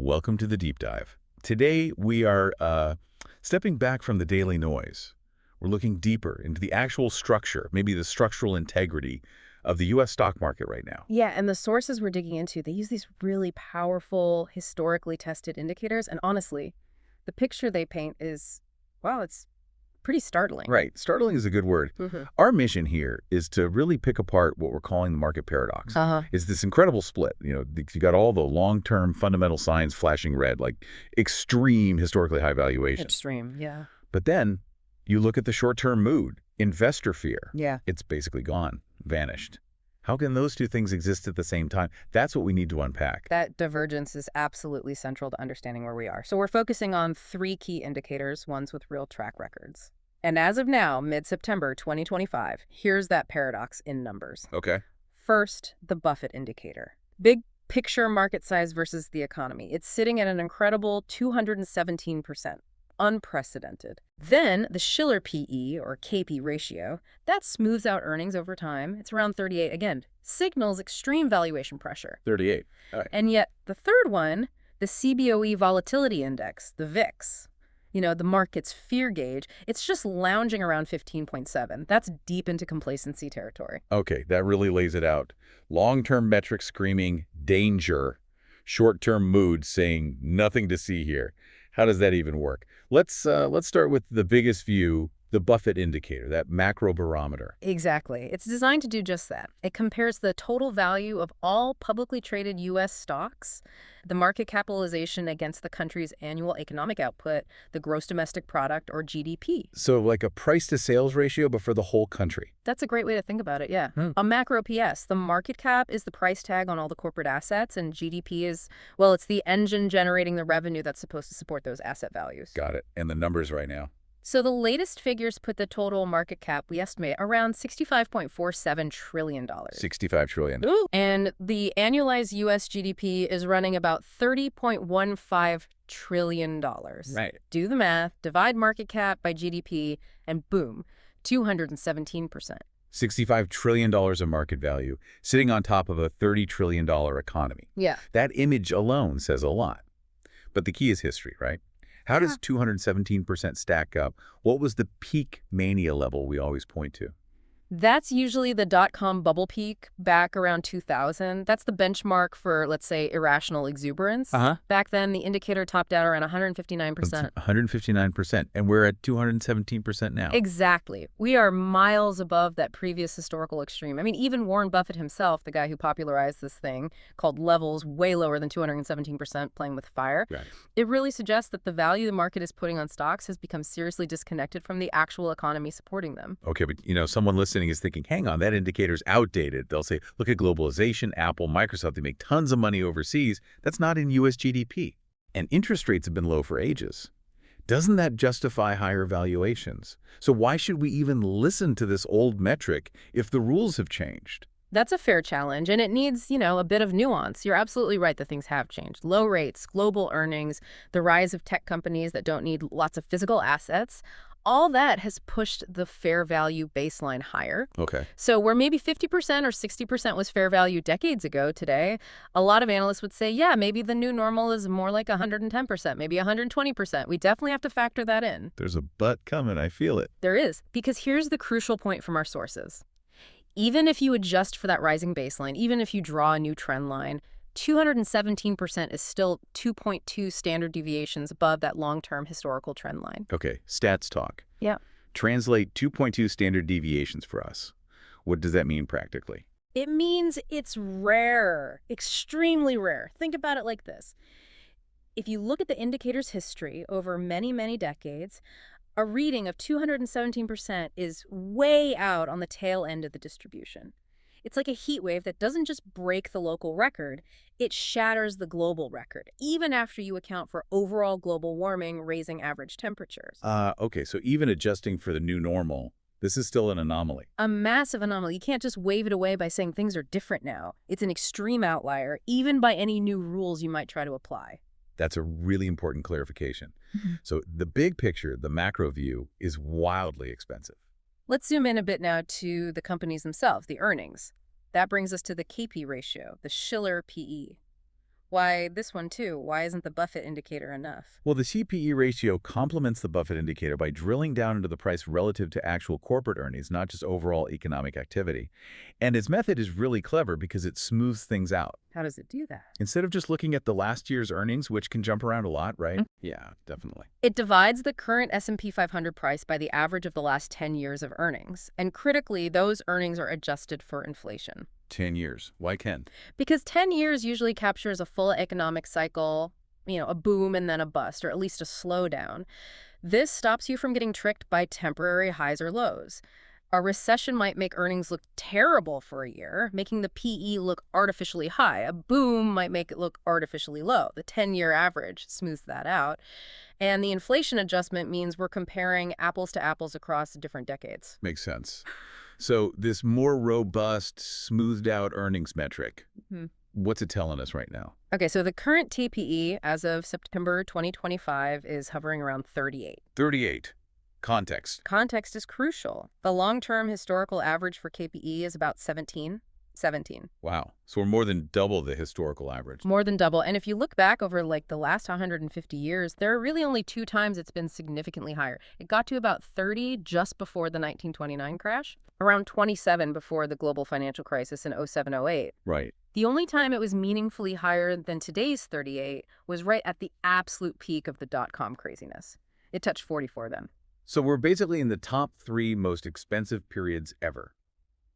Welcome to the deep dive. Today, we are stepping back from the daily noise. We're looking deeper into the actual structure, maybe the structural integrity of the U.S. stock market right now. Yeah, and the sources we're digging into, they use these really powerful, historically tested indicators. And honestly, the picture they paint is, wow, it's pretty startling. Right. Startling is a good word. Our mission here is to really pick apart what we're calling the market paradox. It's this incredible split. You got all the long-term fundamental signs flashing red, like extreme historically high valuations. Extreme, yeah. But then you look at the short-term mood, investor fear. Yeah. It's basically gone, vanished. How can those two things exist at the same time? That's what we need to unpack. That divergence is absolutely central to understanding where we are. So we're focusing on three key indicators, ones with real track records. And as of now, mid-September 2025, here's that paradox in numbers. Okay. First, the Buffett Indicator. Big picture market size versus the economy. It's sitting at an incredible 217%. Unprecedented. Then the Schiller PE, or KP ratio, that smooths out earnings over time. It's around 38. Again, signals extreme valuation pressure. 38. All right. And yet the third one, the CBOE Volatility Index, the VIX, the market's fear gauge, it's just lounging around 15.7. That's deep into complacency territory. Okay, that really lays it out. Long-term metrics screaming danger. Short-term mood saying nothing to see here. How does that even work? Let's start with the biggest view, the Buffett Indicator, that macro barometer. Exactly. It's designed to do just that. It compares the total value of all publicly traded U.S. stocks, the market capitalization against the country's annual economic output, the gross domestic product, or GDP. So like a price-to-sales ratio, but for the whole country. That's a great way to think about it, yeah. A macro PS, the market cap is the price tag on all the corporate assets, and GDP is, well, it's the engine generating the revenue that's supposed to support those asset values. Got it. And the numbers right now. So the latest figures put the total market cap, we estimate, around $65.47 trillion. 65 trillion. Ooh. And the annualized U.S. GDP is running about $30.15 trillion. Right. Do the math, divide market cap by GDP, and boom, 217%. $65 trillion of market value, sitting on top of a $30 trillion economy. Yeah. That image alone says a lot. But the key is history, right? How does 217% stack up? What was the peak mania level we always point to? That's usually the dot-com bubble peak back around 2000. That's the benchmark for, let's say, irrational exuberance. Back then, the indicator topped out around 159%. 159%. And we're at 217% now. Exactly. We are miles above that previous historical extreme. I mean, even Warren Buffett himself, the guy who popularized this thing, called levels way lower than 217% playing with fire. Right. It really suggests that the value the market is putting on stocks has become seriously disconnected from the actual economy supporting them. Okay, but someone listening is thinking, hang on, that indicator's outdated. They'll say, look at globalization, Apple, Microsoft, they make tons of money overseas. That's not in U.S. GDP. And interest rates have been low for ages. Doesn't that justify higher valuations? So why should we even listen to this old metric if the rules have changed? That's a fair challenge, and it needs, a bit of nuance. You're absolutely right that things have changed. Low rates, global earnings, the rise of tech companies that don't need lots of physical assets, all that has pushed the fair value baseline higher. Okay. So where maybe 50% or 60% was fair value decades ago today, a lot of analysts would say, yeah, maybe the new normal is more like 110%, maybe 120%. We definitely have to factor that in. There's a but coming. I feel it. There is, because here's the crucial point from our sources. Even if you adjust for that rising baseline, even if you draw a new trend line, 217% is still 2.2 standard deviations above that long-term historical trend line. Okay, stats talk. Yeah. Translate 2.2 standard deviations for us. What does that mean practically? It means it's rare, extremely rare. Think about it like this. If you look at the indicator's history over many, many decades, a reading of 217% is way out on the tail end of the distribution. It's like a heat wave that doesn't just break the local record, it shatters the global record, even after you account for overall global warming raising average temperatures. Okay, so even adjusting for the new normal, this is still an anomaly. A massive anomaly. You can't just wave it away by saying things are different now. It's an extreme outlier, even by any new rules you might try to apply. That's a really important clarification. So the big picture, the macro view, is wildly expensive. Let's zoom in a bit now to the companies themselves, the earnings. That brings us to the KP ratio, the Schiller PE. Why this one too? Why isn't the Buffett indicator enough? Well, the CPE ratio complements the Buffett indicator by drilling down into the price relative to actual corporate earnings, not just overall economic activity. And its method is really clever because it smooths things out. How does it do that? Instead of just looking at the last year's earnings, which can jump around a lot, right? Yeah, definitely. It divides the current S&P 500 price by the average of the last 10 years of earnings. And critically, those earnings are adjusted for inflation. 10 years. Why 10? Because 10 years usually captures a full economic cycle, a boom and then a bust, or at least a slowdown. This stops you from getting tricked by temporary highs or lows. A recession might make earnings look terrible for a year, making the PE look artificially high. A boom might make it look artificially low. The 10-year average smooths that out. And the inflation adjustment means we're comparing apples to apples across different decades. Makes sense. So this more robust, smoothed out earnings metric, what's it telling us right now? Okay, so the current TPE as of September 2025 is hovering around 38. 38. Context. Context is crucial. The long-term historical average for KPE is about 17. Wow. So we're more than double the historical average. More than double. And if you look back over the last 150 years, there are really only 2 times it's been significantly higher. It got to about 30 just before the 1929 crash, around 27 before the global financial crisis in 07-08. Right. The only time it was meaningfully higher than today's 38 was right at the absolute peak of the dot-com craziness. It touched 44 then. So we're basically in the top 3 most expensive periods ever,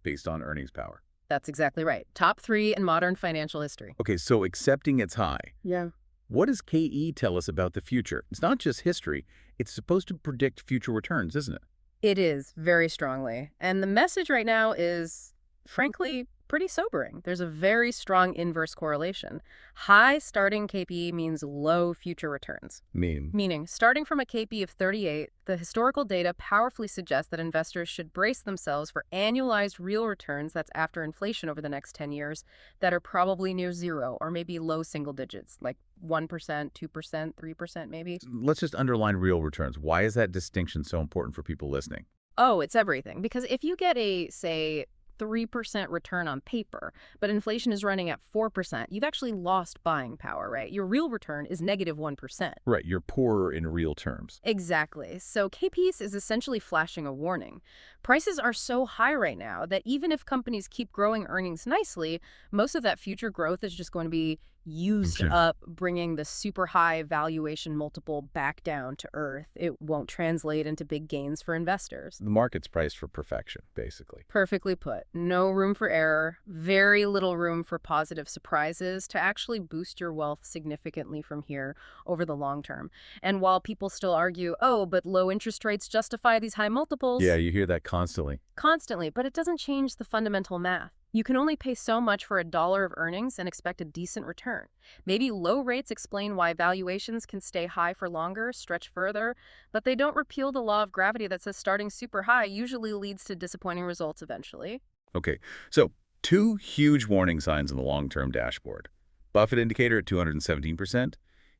based on earnings power. That's exactly right. Top 3 in modern financial history. Okay, so accepting it's high. Yeah. What does KE tell us about the future? It's not just history. It's supposed to predict future returns, isn't it? It is, very strongly. And the message right now is, frankly, pretty sobering. There's a very strong inverse correlation. High starting KPE means low future returns. Meaning, starting from a KPE of 38, the historical data powerfully suggests that investors should brace themselves for annualized real returns that's after inflation over the next 10 years that are probably near zero or maybe low single digits, like 1%, 2%, 3% maybe. Let's just underline real returns. Why is that distinction so important for people listening? Oh, it's everything. Because if you get a, say, 3% return on paper, but inflation is running at 4%, you've actually lost buying power, right? Your real return is negative 1%. Right, you're poorer in real terms. Exactly. So KPEs is essentially flashing a warning. Prices are so high right now that even if companies keep growing earnings nicely, most of that future growth is just going to be used up, bringing the super high valuation multiple back down to earth. It won't translate into big gains for investors. The market's priced for perfection, basically. Perfectly put. No room for error, very little room for positive surprises to actually boost your wealth significantly from here over the long term. And while people still argue, oh, but low interest rates justify these high multiples. Yeah, you hear that constantly. Constantly, but it doesn't change the fundamental math. You can only pay so much for $1 of earnings and expect a decent return. Maybe low rates explain why valuations can stay high for longer, stretch further, but they don't repeal the law of gravity that says starting super high usually leads to disappointing results eventually. Okay, so 2 huge warning signs on the long-term dashboard. Buffett indicator at 217%,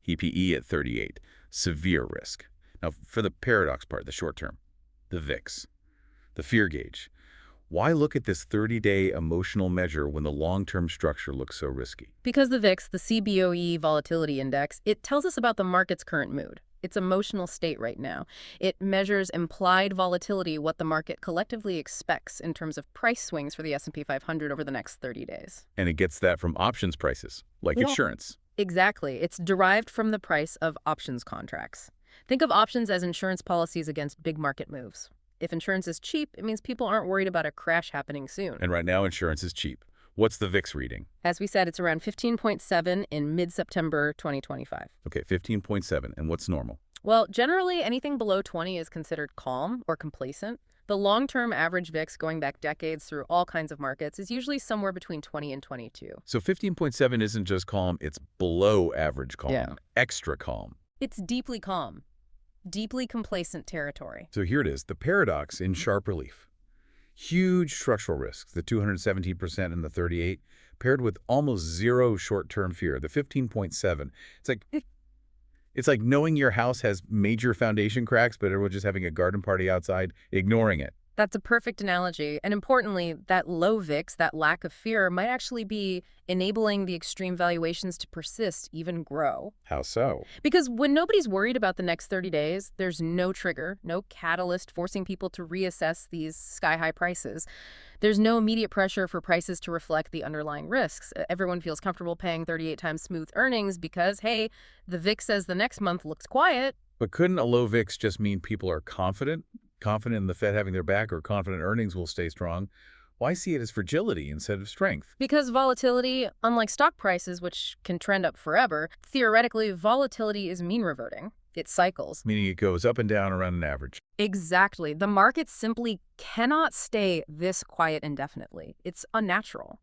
PE at 38. Severe risk. Now, for the paradox part, the short term, the VIX, the fear gauge. Why look at this 30-day emotional measure when the long-term structure looks so risky? Because the VIX, the CBOE Volatility Index, it tells us about the market's current mood, its emotional state right now. It measures implied volatility, what the market collectively expects in terms of price swings for the S&P 500 over the next 30 days. And it gets that from options prices, like insurance. Exactly. It's derived from the price of options contracts. Think of options as insurance policies against big market moves. If insurance is cheap, it means people aren't worried about a crash happening soon. And right now, insurance is cheap. What's the VIX reading? As we said, it's around 15.7 in mid-September 2025. Okay, 15.7. And what's normal? Well, generally, anything below 20 is considered calm or complacent. The long-term average VIX, going back decades through all kinds of markets, is usually somewhere between 20 and 22. So 15.7 isn't just calm, it's below average calm, extra calm. It's deeply calm. Deeply complacent territory. So here it is, the paradox in sharp relief. Huge structural risks, the 217% and the 38, paired with almost zero short-term fear, the 15.7. It's like knowing your house has major foundation cracks, but everyone's just having a garden party outside, ignoring it. That's a perfect analogy. And importantly, that low VIX, that lack of fear, might actually be enabling the extreme valuations to persist, even grow. How so? Because when nobody's worried about the next 30 days, there's no trigger, no catalyst forcing people to reassess these sky-high prices. There's no immediate pressure for prices to reflect the underlying risks. Everyone feels comfortable paying 38 times smooth earnings because, hey, the VIX says the next month looks quiet. But couldn't a low VIX just mean people are confident? Confident in the Fed having their back, or confident earnings will stay strong? Why see it as fragility instead of strength? Because volatility, unlike stock prices, which can trend up forever, theoretically, volatility is mean reverting. It cycles. Meaning it goes up and down around an average. Exactly. The market simply cannot stay this quiet indefinitely. It's unnatural.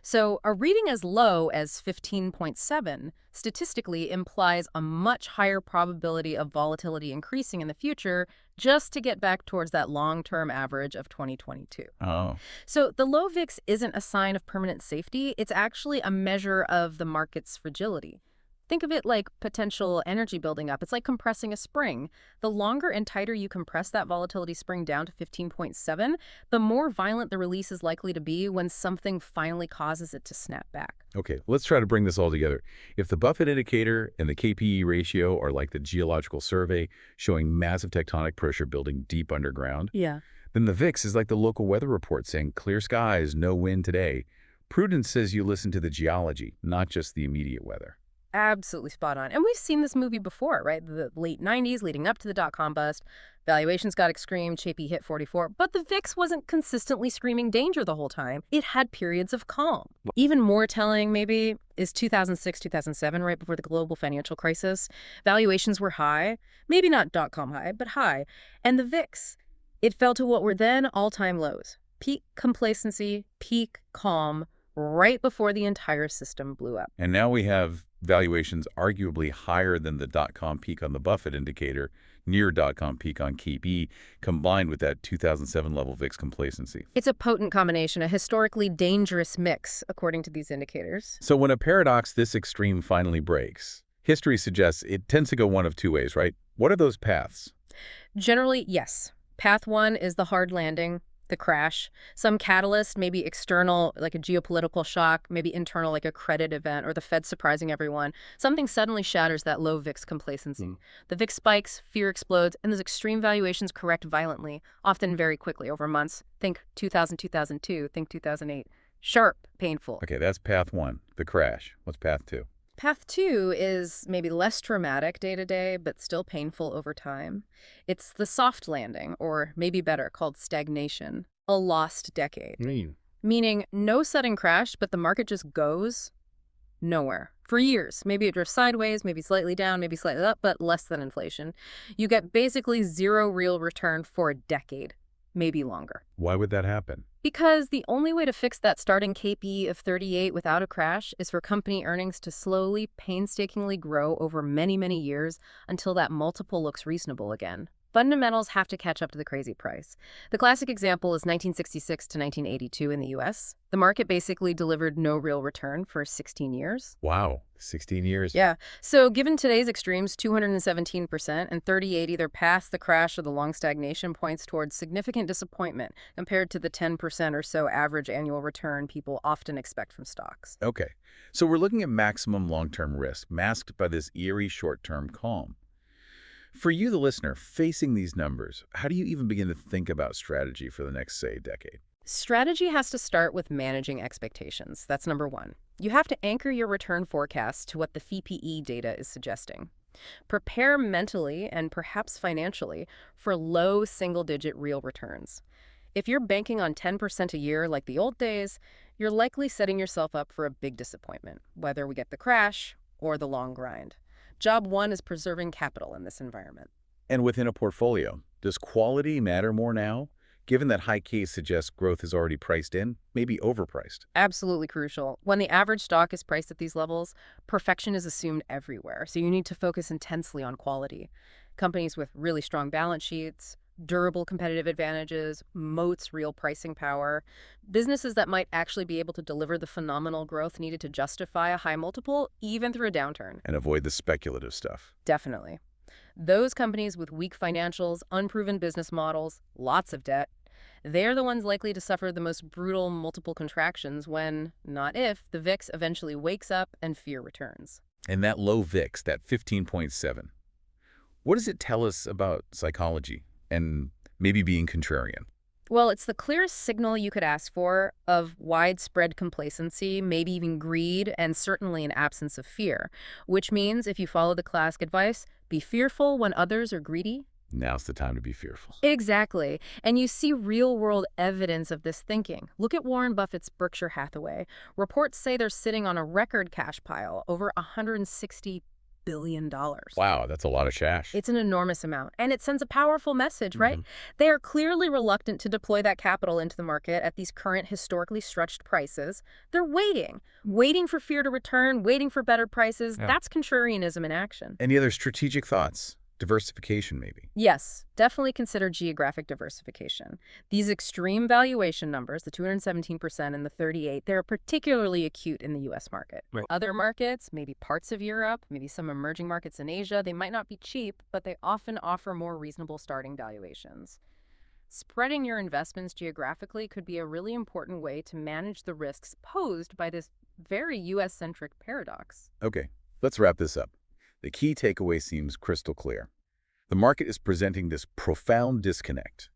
So a reading as low as 15.7 statistically implies a much higher probability of volatility increasing in the future just to get back towards that long-term average of 2022. Oh. So the low VIX isn't a sign of permanent safety. It's actually a measure of the market's fragility. Think of it like potential energy building up. It's like compressing a spring. The longer and tighter you compress that volatility spring down to 15.7, the more violent the release is likely to be when something finally causes it to snap back. Okay, let's try to bring this all together. If the Buffett indicator and the KPE ratio are like the geological survey showing massive tectonic pressure building deep underground, Yeah. then the VIX is like the local weather report saying clear skies, no wind today. Prudence says you listen to the geology, not just the immediate weather. Absolutely spot on. And we've seen this movie before, right? The late 90s leading up to the dot-com bust. Valuations got extreme, Chapey hit 44, but the VIX wasn't consistently screaming danger the whole time. It had periods of calm. Even more telling, maybe, is 2006, 2007, right before the global financial crisis. Valuations were high, maybe not dot-com high, but high. And the VIX, it fell to what were then all-time lows. Peak complacency, peak calm, right before the entire system blew up. And now we have valuations arguably higher than the dot-com peak on the Buffett indicator, near dot-com peak on KPE, combined with that 2007 level VIX complacency. It's a potent combination, a historically dangerous mix, according to these indicators. So when a paradox this extreme finally breaks, history suggests it tends to go one of two ways, right? What are those paths? Generally, yes. Path one is the hard landing, the crash. Some catalyst, maybe external, like a geopolitical shock, maybe internal, like a credit event, or the Fed surprising everyone. Something suddenly shatters that low VIX complacency. The VIX spikes, fear explodes, and those extreme valuations correct violently, often very quickly over months. Think 2000, 2002, think 2008. Sharp, painful. Okay, that's path one, the crash. What's path two? Path two is maybe less traumatic day to day, but still painful over time. It's the soft landing, or maybe better, called stagnation, a lost decade. Meaning no sudden crash, but the market just goes nowhere. For years. Maybe it drifts sideways, maybe slightly down, maybe slightly up, but less than inflation. You get basically zero real return for a decade, maybe longer. Why would that happen? Because the only way to fix that starting KPE of 38 without a crash is for company earnings to slowly, painstakingly grow over many, many years until that multiple looks reasonable again. Fundamentals have to catch up to the crazy price. The classic example is 1966 to 1982 in the U.S. The market basically delivered no real return for 16 years. Wow, 16 years. Yeah. So given today's extremes, 217% and 38 either past the crash or the long stagnation points towards significant disappointment compared to the 10% or so average annual return people often expect from stocks. Okay, so we're looking at maximum long-term risk, masked by this eerie short-term calm. For you, the listener, facing these numbers, how do you even begin to think about strategy for the next, say, decade? Strategy has to start with managing expectations. That's number one. You have to anchor your return forecast to what the FPE data is suggesting. Prepare mentally and perhaps financially for low single-digit real returns. If you're banking on 10% a year like the old days, you're likely setting yourself up for a big disappointment, whether we get the crash or the long grind. Job one is preserving capital in this environment. And within a portfolio, does quality matter more now? Given that high case suggests growth is already priced in, maybe overpriced. Absolutely crucial. When the average stock is priced at these levels, perfection is assumed everywhere, so you need to focus intensely on quality. Companies with really strong balance sheets, durable competitive advantages, moats, real pricing power, businesses that might actually be able to deliver the phenomenal growth needed to justify a high multiple, even through a downturn. And avoid the speculative stuff. Definitely. Those companies with weak financials, unproven business models, lots of debt, They're the ones likely to suffer the most brutal multiple contractions when, not if, the VIX eventually wakes up and fear returns. And that low VIX, that 15.7, what does it tell us about psychology and maybe being contrarian? Well, it's the clearest signal you could ask for of widespread complacency, maybe even greed, and certainly an absence of fear, which means if you follow the classic advice, be fearful when others are greedy. Now's the time to be fearful. Exactly. And you see real-world evidence of this thinking. Look at Warren Buffett's Berkshire Hathaway. Reports say they're sitting on a record cash pile, over $160 billion. Wow, that's a lot of cash. It's an enormous amount. And it sends a powerful message, right? They are clearly reluctant to deploy that capital into the market at these current historically stretched prices. They're waiting for fear to return, waiting for better prices. Yeah. That's contrarianism in action. Any other strategic thoughts? Diversification, maybe? Yes, definitely consider geographic diversification. These extreme valuation numbers, the 217% and the 38%, they're particularly acute in the U.S. market. Right. Other markets, maybe parts of Europe, maybe some emerging markets in Asia, they might not be cheap, but they often offer more reasonable starting valuations. Spreading your investments geographically could be a really important way to manage the risks posed by this very U.S.-centric paradox. Okay, let's wrap this up. The key takeaway seems crystal clear. The market is presenting this profound disconnect.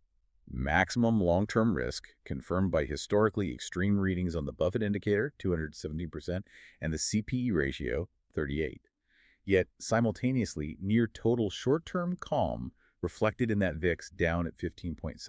Maximum long-term risk, confirmed by historically extreme readings on the Buffett Indicator, 217%, and the CPE ratio, 38. Yet, simultaneously, near total short-term calm reflected in that VIX down at 15.7.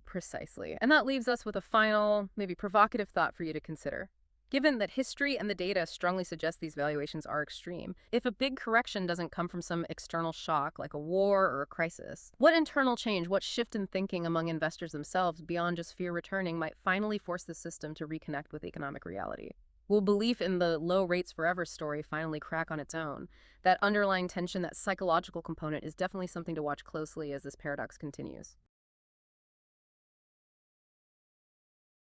Precisely. And that leaves us with a final, maybe provocative thought for you to consider. Given that history and the data strongly suggest these valuations are extreme, if a big correction doesn't come from some external shock like a war or a crisis, what internal change, what shift in thinking among investors themselves beyond just fear returning might finally force the system to reconnect with economic reality? Will belief in the low rates forever story finally crack on its own? That underlying tension, that psychological component, is definitely something to watch closely as this paradox continues.